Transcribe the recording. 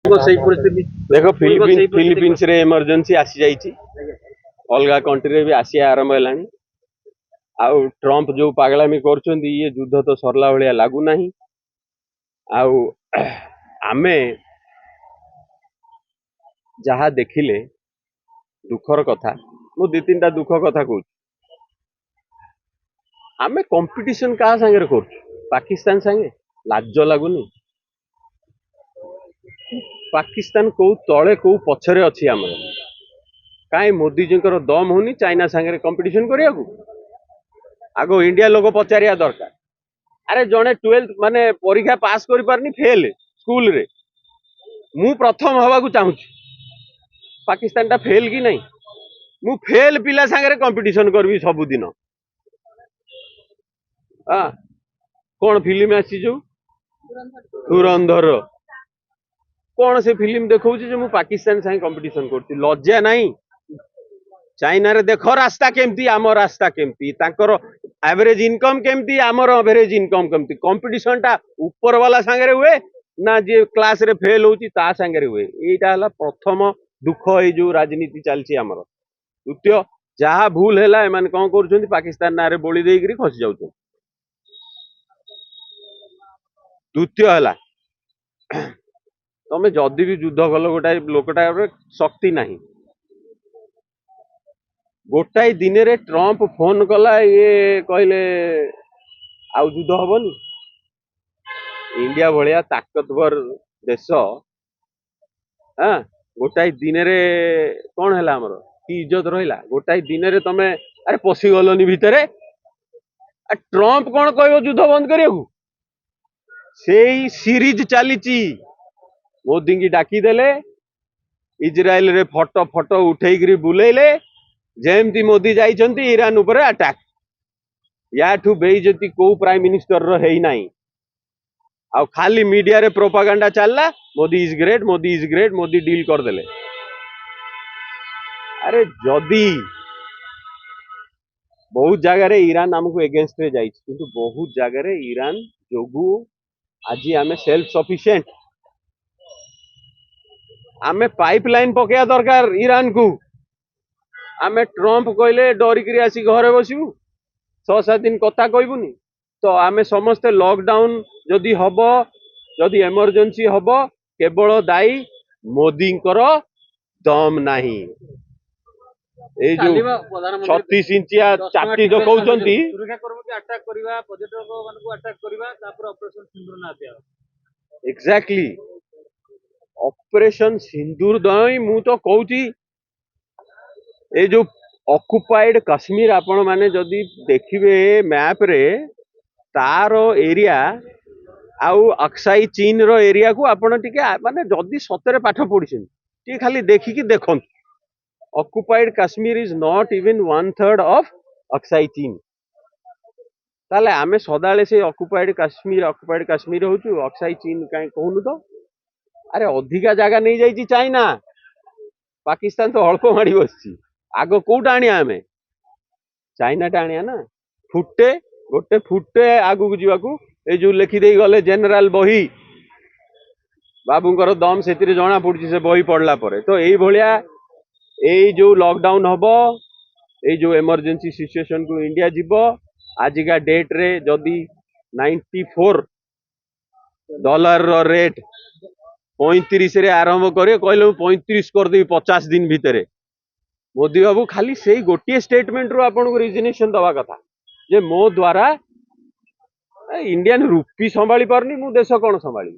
देख फिलिपीन्स रे इमरजेंसी आसी जाइए अलग कंट्री भी आसिया आरंभ है आउ ट्रंप जो पागलामी कर ये युद्ध तो सरला भाया लगुना आउ आमे जहा देखिले दुखर कथा मु दी तीन दुख कथा कहूँ आमे कंपटीशन क्या सांगे कर पाकिस्तान सांगे लाज लगुनि पाकिस्तान कौ तले कौ पछरे अच्छी आम कहीं मोदी जी दम होनी चाइना सांगे कंपटीशन करिया आग इंडिया लोग पचारिया दरकार अरे जड़े 12th माने परीक्षा पास कर पारनी फेल स्कूल रे मु प्रथम हवा को चाहूँ पाकिस्तान टा फेल कि नहीं मु फेल पिला सांगे कंपटीशन करबी सबुदिन हाँ कौन फिल्म आसी जो धुरंधर कौन से फिल्म देखा जो मु पाकिस्तान सांगे कंपटीशन कर लज्जा नहीं चाइना रे देख रास्ता केमती आम रास्ता केमती तांकर एवरेज इनकम केमती आमर एवरेज इनकम केमती कंपटीशन टा ऊपर वाला सांगे हुए ना जे क्लास रे फेल होची ता सांगे हुए एटा हला प्रथम दुख ए जो राजनीति चलची आमर द्वितीय जहा भूल हैला ए माने कोन करूछंती पाकिस्तान ना रे बोली देई करी खसी जाउछन द्वितीय हला तमे जदी भी युद्ध कल गोटाए लोकटा शक्ति नहीं गोटाए दिन रे ट्रंप फोन कला ये कहले आउ युद्ध हबनी इंडिया भलिया ताकतवर देश हाँ गोटाए दिन रे कौन है हमर की इज्जत रहिला गोटाए दिन रे तमे अरे पसी गलनी भितरे ट्रंप कौन कहबो युद्ध बंद करिया सेई सीरीज चलीची मोदी की डाकी देले इजराइल रे फोटो फोटो उठेई बुलेले जेमती मोदी जाइछंती ईरान ऊपर अटैक याठू बेइज्जती को प्राइम मिनिस्टर रो हेई नाही आ खाली मीडिया रे प्रोपागेंडा चलला Modi is great Modi deal कर देले अरे जदी बहुत जगह रे ईरान हमको एगेंस्ट रे जाइछ किंतु बहुत जगह रे ईरान जोगु आज आमे सेल्फ सफिशिएंट आमे पाइपलाइन पकेया दरकार ईरान को आमे ट्रंप कहले डरिक आसी घरे बसबू 6-7 दिन कथा कहबुनी तो आमे समस्ते लॉकडाउन जदि हब जदि इमरजेंसी हब केवल दायी मोदी दम नहीं ए जो 36 इंचिया चाटी जो कहउछंती एग्जैक्टली ऑपरेशन सिंदूर दई मु तो कहूची ए जो ऑक्युपाइड कश्मीर आपण माने जदि देखिबे मैप रे तार एरिया आउ अक्साई चीन रो एरिया को आपण टिके माने जदि सतरे पाठ पढिछन टी खाली देखि कि देखन occupied Kashmir is not even 1/3 of Aksai चीन ताले आमे सदाले से ऑक्युपाइड कश्मीर होचु अक्साई चीन काई कहनु तो अरे अधिका जगह नहीं जाइछि चाइना पाकिस्तान तो अल्प माड़ी बसछि आग कोटा आनिया आमे चाइना टा आनिया ना फुटे गोटे फुटे आगु को जीवाकू ए जो लिखि देई गले जनरल बही बाबूंकर दम सेतिर जणा पड़छि से बही पढ़ला परे तो एई भलिया एई जो लॉकडाउन हबो एई जो इमरजेंसी सिचुएशन को इंडिया जीवो आजिका डेट रे जदी 94 डॉलर रो रेट 35 रे आरंभ करे कहले 35 कर देबी 50 दिन भितरे मोदी बाबू खाली से गोटे स्टेटमेंट रू आपन को रिजनेशन दवा कथा जे मो द्वारा इंडियन रूपी संभाली पारनी मु देश कौन संभाली